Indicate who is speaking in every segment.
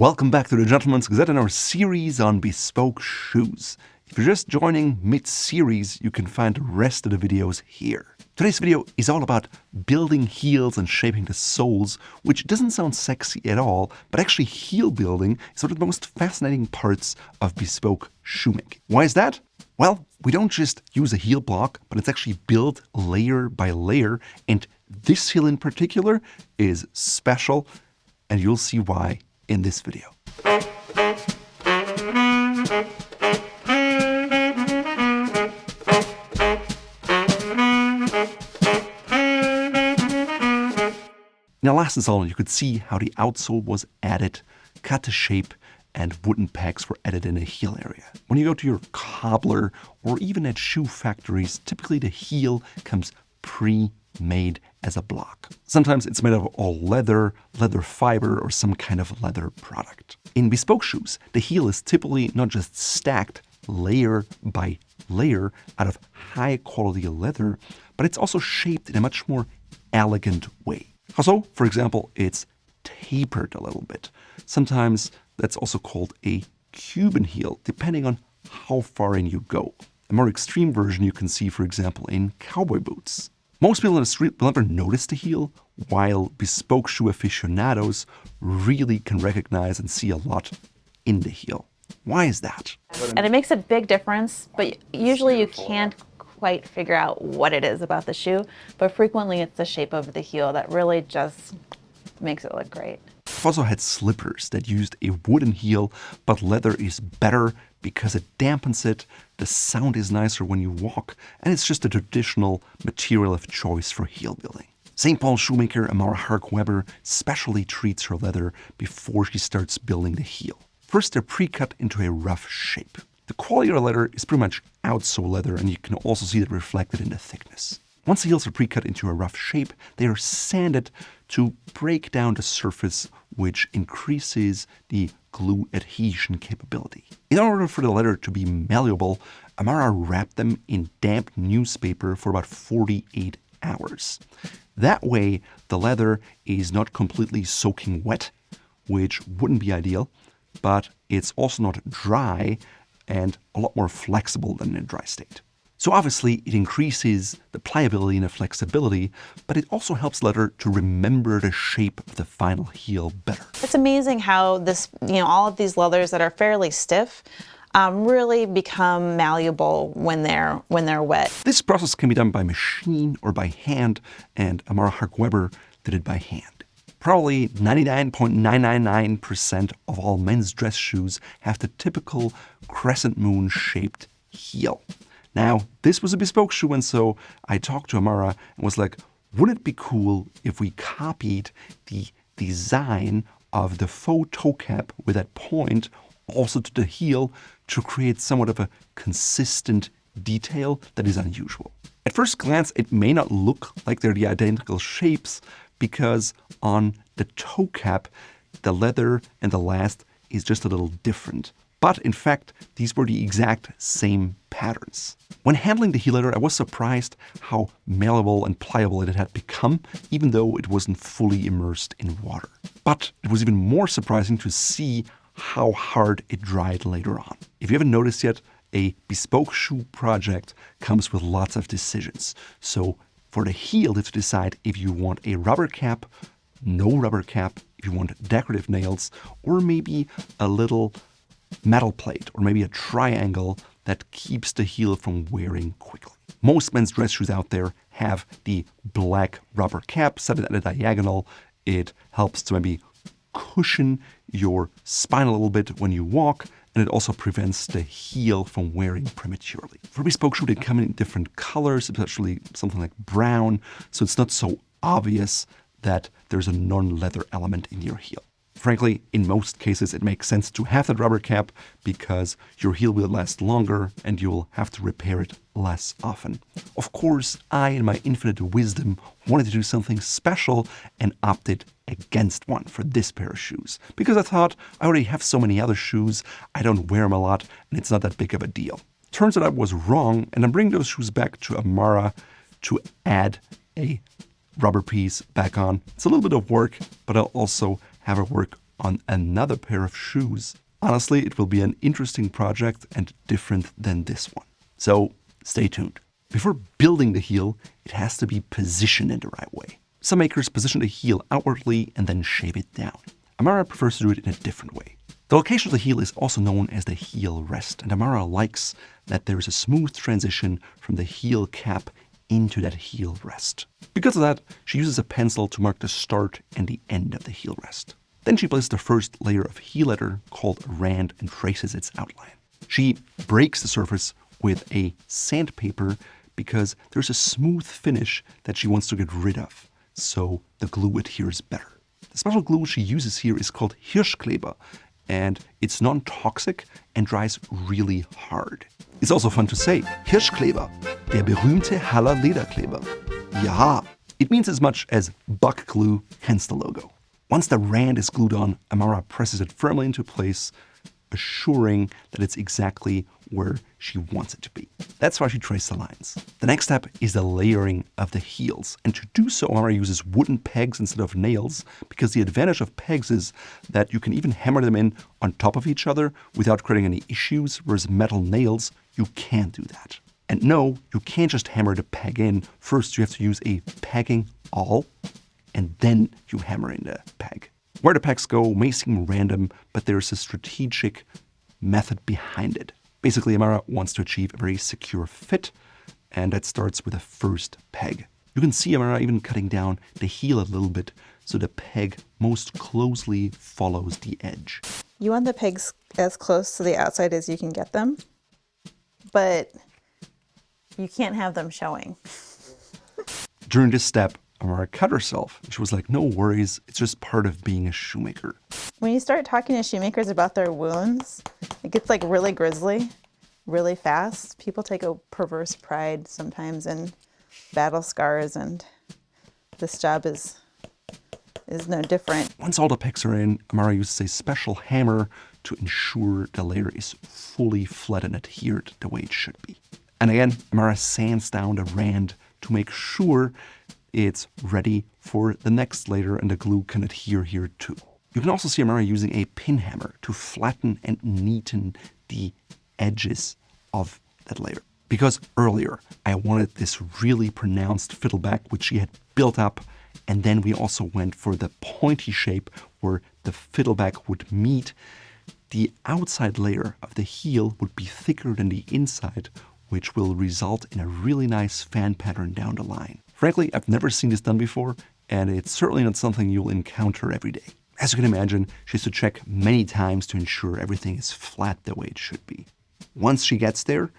Speaker 1: Welcome back to the Gentleman's Gazette and our series on bespoke shoes. If you're just joining mid-series, you can find the rest of the videos here. Today's video is all about building heels and shaping the soles, which doesn't sound sexy at all, but actually heel building is one of the most fascinating parts of bespoke shoemaking. Why is that? Well, we don't just use a heel block, but it's actually built layer by layer, and this heel in particular is special, and you'll see why in this video. In the last installment, you could see how the outsole was added, cut to shape, and wooden pegs were added in the heel area. When you go to your cobbler or even at shoe factories, typically the heel comes pre-made as a block. Sometimes it's made of all leather, leather fiber, or some kind of leather product. In bespoke shoes, the heel is typically not just stacked layer by layer out of high quality leather, but it's also shaped in a much more elegant way. So, for example, it's tapered a little bit. Sometimes that's also called a Cuban heel, depending on how far in you go. A more extreme version you can see, for example, in cowboy boots. Most people in the street will never notice the heel, while bespoke shoe aficionados really can recognize and see a lot in the heel. Why is that?
Speaker 2: And it makes a big difference, but usually you can't quite figure out what it is about the shoe, but frequently it's the shape of the heel that really just makes it look great.
Speaker 1: I've also had slippers that used a wooden heel, but leather is better because it dampens it, the sound is nicer when you walk, and it's just a traditional material of choice for heel building. St. Paul shoemaker Amara Hark specially treats her leather before she starts building the heel. First, they're pre-cut into a rough shape. The quality of the leather is pretty much outsole leather, and you can also see that reflected in the thickness. Once the heels are pre-cut into a rough shape, they are sanded to break down the surface, which increases the glue adhesion capability. In order for the leather to be malleable, Amara wrapped them in damp newspaper for about 48 hours. That way, the leather is not completely soaking wet, which wouldn't be ideal, but it's also not dry and a lot more flexible than in a dry state. So obviously it increases the pliability and the flexibility, but it also helps leather to remember the shape of the final heel better.
Speaker 2: It's amazing how this, all of these leathers that are fairly stiff really become malleable when they're wet.
Speaker 1: This process can be done by machine or by hand, and Amara Hark did it by hand. Probably 99.999% of all men's dress shoes have the typical crescent moon shaped heel. Now, this was a bespoke shoe, and so I talked to Amara and was like, wouldn't it be cool if we copied the design of the faux toe cap with that point also to the heel to create somewhat of a consistent detail that is unusual? At first glance, it may not look like they're the identical shapes because on the toe cap, the leather and the last is just a little different. But in fact, these were the exact same patterns. When handling the heel leather, I was surprised how malleable and pliable it had become, even though it wasn't fully immersed in water. But it was even more surprising to see how hard it dried later on. If you haven't noticed yet, a bespoke shoe project comes with lots of decisions. So for the heel, you have to decide if you want a rubber cap, no rubber cap, if you want decorative nails, or maybe a little metal plate, or maybe a triangle that keeps the heel from wearing quickly. Most men's dress shoes out there have the black rubber cap set at a diagonal. It helps to maybe cushion your spine a little bit when you walk, and it also prevents the heel from wearing prematurely. For bespoke shoe, they come in different colors, especially something like brown, so it's not so obvious that there's a non-leather element in your heel. Frankly, in most cases, it makes sense to have that rubber cap because your heel will last longer and you'll have to repair it less often. Of course, I, in my infinite wisdom, wanted to do something special and opted against one for this pair of shoes because I thought I already have so many other shoes, I don't wear them a lot, and it's not that big of a deal. Turns out I was wrong, and I'm bringing those shoes back to Amara to add a rubber piece back on. It's a little bit of work, but I'll also have her work on another pair of shoes. Honestly, it will be an interesting project and different than this one. So stay tuned. Before building the heel, it has to be positioned in the right way. Some makers position the heel outwardly and then shape it down. Amara prefers to do it in a different way. The location of the heel is also known as the heel rest, and Amara likes that there is a smooth transition from the heel cap into that heel rest. Because of that, she uses a pencil to mark the start and the end of the heel rest. Then she places the first layer of heel leather called a rand and traces its outline. She breaks the surface with a sandpaper because there's a smooth finish that she wants to get rid of, so the glue adheres better. The special glue she uses here is called Hirschkleber, and it's non-toxic and dries really hard. It's also fun to say, Hirschkleber, der berühmte Haller Lederkleber. Ja, it means as much as buck glue, hence the logo. Once the rand is glued on, Amara presses it firmly into place, assuring that it's exactly where she wants it to be. That's why she traced the lines. The next step is the layering of the heels. And to do so, Amara uses wooden pegs instead of nails, because the advantage of pegs is that you can even hammer them in on top of each other without creating any issues, whereas metal nails, you can't do that. And no, you can't just hammer the peg in. First, you have to use a pegging awl, and then you hammer in the peg. Where the pegs go may seem random, but there's a strategic method behind it. Basically, Amara wants to achieve a very secure fit, and that starts with the first peg. You can see Amara even cutting down the heel a little bit so the peg most closely follows the edge.
Speaker 2: You want the pegs as close to the outside as you can get them, but you can't have them showing.
Speaker 1: During this step, Amara cut herself. She was like, no worries, it's just part of being a shoemaker.
Speaker 2: When you start talking to shoemakers about their wounds, it gets like really grisly, really fast. People take a perverse pride sometimes in battle scars, and this job is no different.
Speaker 1: Once all the pegs are in, Amara uses a special hammer to ensure the layer is fully flat and adhered the way it should be. And again, Amara sands down the rand to make sure it's ready for the next layer and the glue can adhere here too. You can also see Amara using a pin hammer to flatten and neaten the edges of that layer. Because earlier I wanted this really pronounced fiddleback which she had built up, and then we also went for the pointy shape where the fiddleback would meet. The outside layer of the heel would be thicker than the inside, which will result in a really nice fan pattern down the line. Frankly, I've never seen this done before, and it's certainly not something you'll encounter every day. As you can imagine, she has to check many times to ensure everything is flat the way it should be. Once she gets there,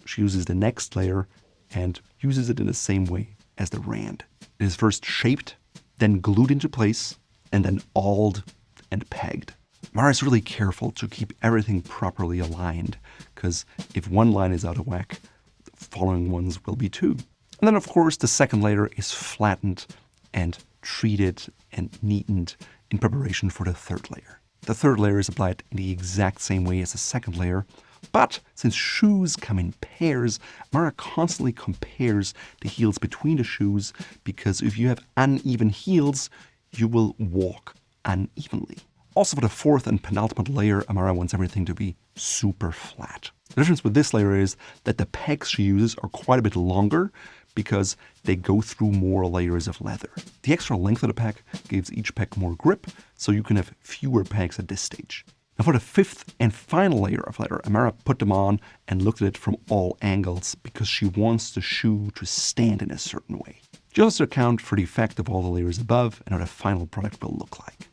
Speaker 1: she uses the next layer and uses it in the same way as the rand. It is first shaped, then glued into place, and then auled and pegged. Mara is really careful to keep everything properly aligned, because if one line is out of whack, the following ones will be too. And then, of course, the second layer is flattened and treated and neatened in preparation for the third layer. The third layer is applied in the exact same way as the second layer, but since shoes come in pairs, Amara constantly compares the heels between the shoes, because if you have uneven heels, you will walk unevenly. Also, for the fourth and penultimate layer, Amara wants everything to be super flat. The difference with this layer is that the pegs she uses are quite a bit longer, because they go through more layers of leather. The extra length of the peg gives each peg more grip, so you can have fewer pegs at this stage. Now for the fifth and final layer of leather, Amara put them on and looked at it from all angles, because she wants the shoe to stand in a certain way. She also account for the effect of all the layers above and how the final product will look like.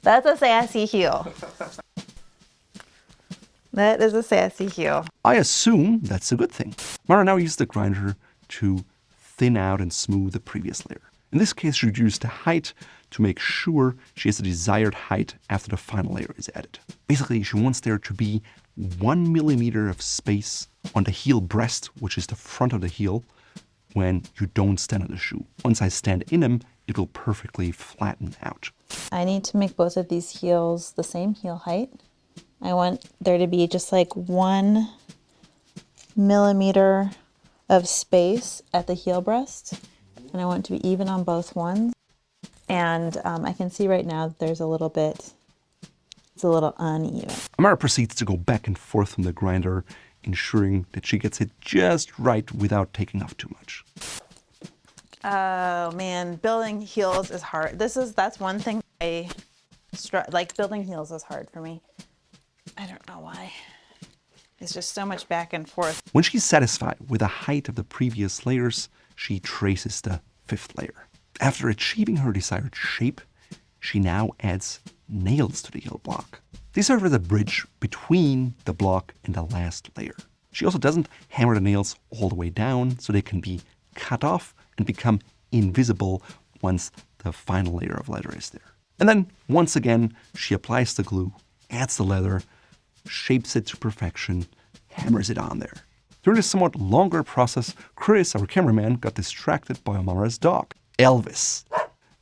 Speaker 2: That's a sassy heel. That is a sassy heel.
Speaker 1: I assume that's a good thing. Amara now uses the grinder to thin out and smooth the previous layer. In this case, she reduced the height to make sure she has the desired height after the final layer is added. Basically, she wants there to be 1 millimeter of space on the heel breast, which is the front of the heel, when you don't stand on the shoe. Once I stand in them, it will perfectly flatten out.
Speaker 2: I need to make both of these heels the same heel height. I want there to be just like 1 millimeter of space at the heel breast, and I want it to be even on both ones. And I can see right now that there's a little bit It's a little uneven.
Speaker 1: Amara proceeds to go back and forth from the grinder, ensuring that she gets it just right without taking off too much.
Speaker 2: Oh man, building heels is hard. That's one thing like building heels is hard for me. I don't know why. It's just so much back and forth.
Speaker 1: When she's satisfied with the height of the previous layers, she traces the 5th layer. After achieving her desired shape, she now adds nails to the heel block. They serve as a bridge between the block and the last layer. She also doesn't hammer the nails all the way down, so they can be cut off and become invisible once the final layer of leather is there. And then, once again, she applies the glue, adds the leather, shapes it to perfection, hammers it on there. During this somewhat longer process, Chris, our cameraman, got distracted by Amara's dog, Elvis.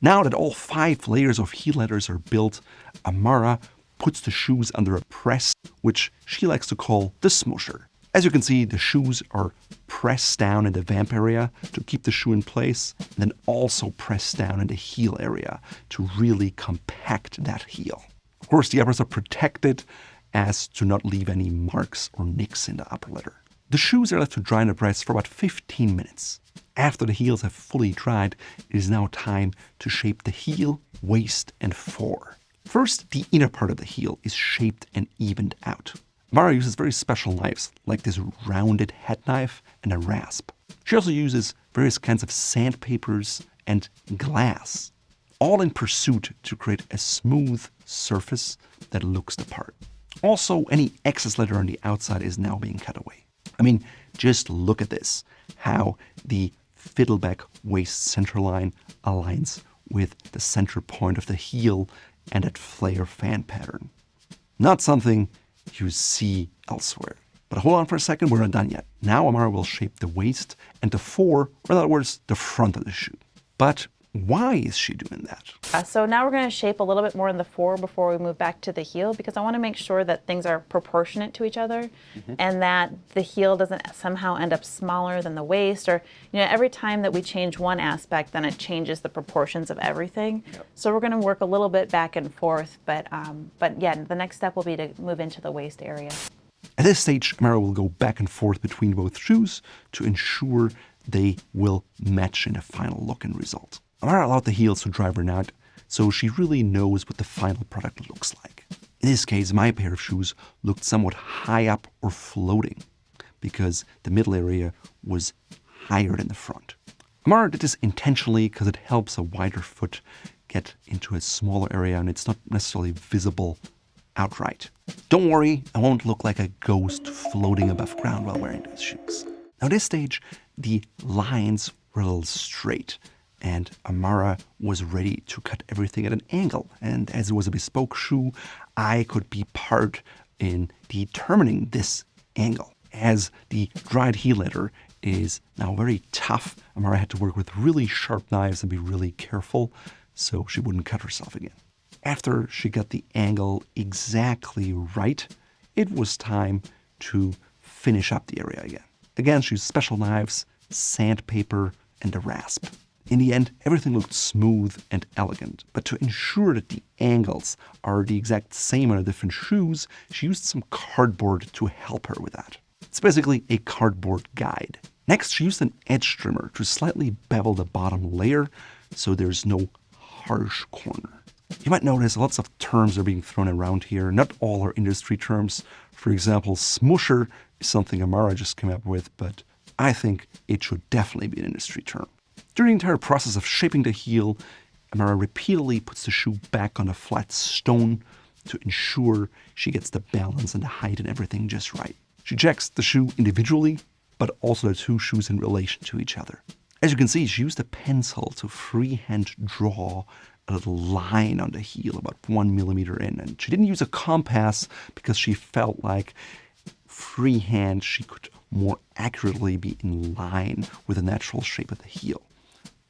Speaker 1: Now that all 5 layers of heel leathers are built, Amara puts the shoes under a press, which she likes to call the smoosher. As you can see, the shoes are pressed down in the vamp area to keep the shoe in place, and then also pressed down in the heel area to really compact that heel. Of course, the uppers are protected as to not leave any marks or nicks in the upper leather. The shoes are left to dry in the press for about 15 minutes. After the heels have fully dried, it is now time to shape the heel, waist, and fore. First, the inner part of the heel is shaped and evened out. Amara uses very special knives, like this rounded head knife and a rasp. She also uses various kinds of sandpapers and glass, all in pursuit to create a smooth surface that looks the part. Also, any excess leather on the outside is now being cut away. I mean, just look at this, how the fiddleback waist centerline aligns with the center point of the heel and that flare fan pattern. Not something you see elsewhere. But hold on for a second, we're not done yet. Now Amara will shape the waist and the fore, or in other words, the front of the shoe. But why is she doing that?
Speaker 2: So now we're going to shape a little bit more in the fore before we move back to the heel, because I want to make sure that things are proportionate to each other and that the heel doesn't somehow end up smaller than the waist, or every time that we change one aspect, then it changes the proportions of everything. Yep. So we're going to work a little bit back and forth, but yeah, the next step will be to move into the waist area.
Speaker 1: At this stage, Amara will go back and forth between both shoes to ensure they will match in the final look and result. Amara allowed the heels to dry overnight, so she really knows what the final product looks like. In this case, my pair of shoes looked somewhat high up or floating because the middle area was higher than the front. Amara did this intentionally because it helps a wider foot get into a smaller area and it's not necessarily visible outright. Don't worry, I won't look like a ghost floating above ground while wearing those shoes. Now at this stage, the lines were a little straight, and Amara was ready to cut everything at an angle. And as it was a bespoke shoe, I could be part in determining this angle. As the dried heel leather is now very tough, Amara had to work with really sharp knives and be really careful so she wouldn't cut herself again. After she got the angle exactly right, it was time to finish up the area again. Again, she used special knives, sandpaper, and a rasp. In the end, everything looked smooth and elegant, but to ensure that the angles are the exact same on the different shoes, she used some cardboard to help her with that. It's basically a cardboard guide. Next, she used an edge trimmer to slightly bevel the bottom layer so there's no harsh corner. You might notice lots of terms are being thrown around here. Not all are industry terms. For example, smoosher is something Amara just came up with, but I think it should definitely be an industry term. During the entire process of shaping the heel, Amara repeatedly puts the shoe back on a flat stone to ensure she gets the balance and the height and everything just right. She checks the shoe individually, but also the two shoes in relation to each other. As you can see, she used a pencil to freehand draw a little line on the heel about 1 millimeter in, and she didn't use a compass because she felt like freehand she could more accurately be in line with the natural shape of the heel.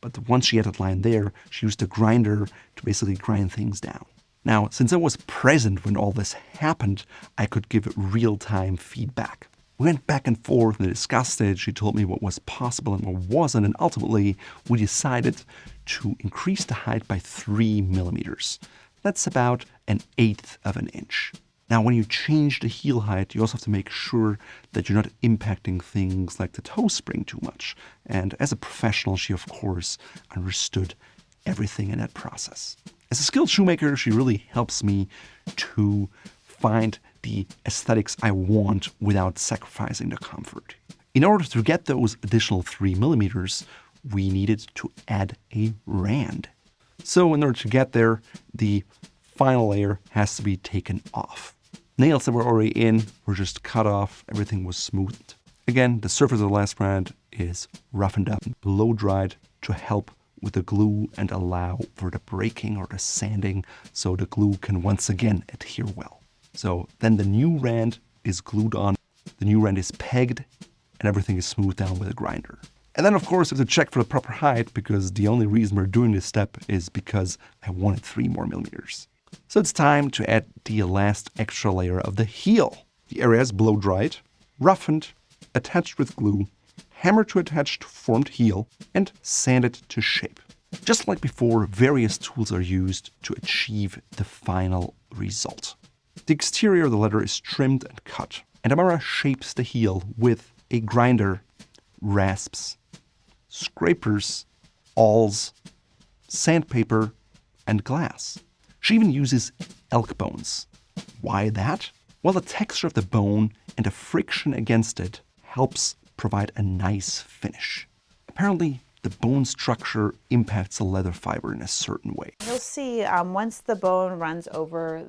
Speaker 1: But once she had that line there, she used a grinder to basically grind things down. Now, since I was present when all this happened, I could give real-time feedback. We went back and forth and discussed it. She told me what was possible and what wasn't, and ultimately we decided to increase the height by 3 millimeters. That's about 1/8 of an inch. Now, when you change the heel height, you also have to make sure that you're not impacting things like the toe spring too much. And as a professional, she, of course, understood everything in that process. As a skilled shoemaker, she really helps me to find the aesthetics I want without sacrificing the comfort. In order to get those additional 3 millimeters, we needed to add a rand. So in order to get there, the final layer has to be taken off. Nails that were already in were just cut off, everything was smoothed. Again, the surface of the last rand is roughened up and blow dried to help with the glue and allow for the breaking or the sanding so the glue can once again adhere well. So then the new rand is glued on, the new rand is pegged, and everything is smoothed down with a grinder. And then of course we have to check for the proper height, because the only reason we're doing this step is because I wanted 3 more millimeters. So it's time to add the last extra layer of the heel. The area is blow dried, roughened, attached with glue, hammered to attach to formed heel, and sanded to shape. Just like before, various tools are used to achieve the final result. The exterior of the leather is trimmed and cut, and Amara shapes the heel with a grinder, rasps, scrapers, awls, sandpaper, and glass. She even uses elk bones. Why that? Well, the texture of the bone and the friction against it helps provide a nice finish. Apparently, the bone structure impacts the leather fiber in a certain way.
Speaker 2: You'll see once the bone runs over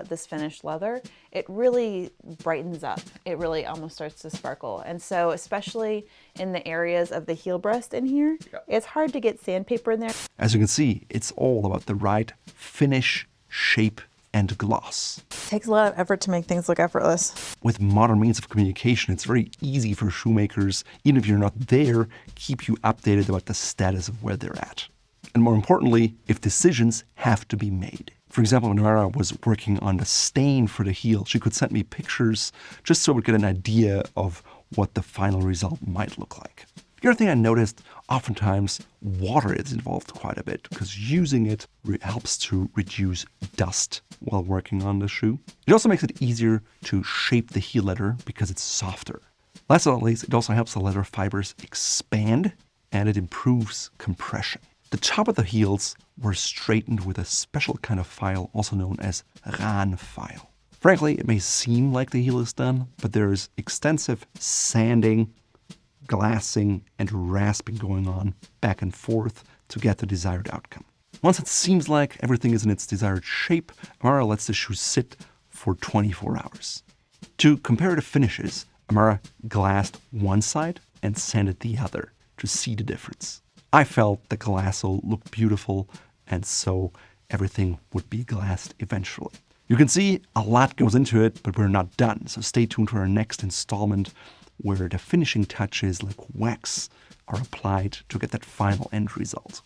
Speaker 2: this finished leather, it really brightens up. It really almost starts to sparkle. And so especially in the areas of the heel breast in here, it's hard to get sandpaper in there.
Speaker 1: As you can see, it's all about the right finish, shape, and gloss.
Speaker 2: It takes a lot of effort to make things look effortless.
Speaker 1: With modern means of communication, it's very easy for shoemakers, even if you're not there, keep you updated about the status of where they're at. And more importantly, if decisions have to be made. For example, when Amara was working on the stain for the heel, she could send me pictures just so I would get an idea of what the final result might look like. The other thing I noticed, oftentimes water is involved quite a bit, because using it helps to reduce dust while working on the shoe. It also makes it easier to shape the heel leather because it's softer. Last but not least, it also helps the leather fibers expand, and it improves compression. The top of the heels were straightened with a special kind of file, also known as Ran file. Frankly, it may seem like the heel is done, but there is extensive sanding, glassing, and rasping going on back and forth to get the desired outcome. Once it seems like everything is in its desired shape, Amara lets the shoe sit for 24 hours. To compare the finishes, Amara glassed one side and sanded the other to see the difference. I felt the glassole looked beautiful, and so everything would be glassed eventually. You can see a lot goes into it, but we're not done, so stay tuned for our next installment, where the finishing touches like wax are applied to get that final end result.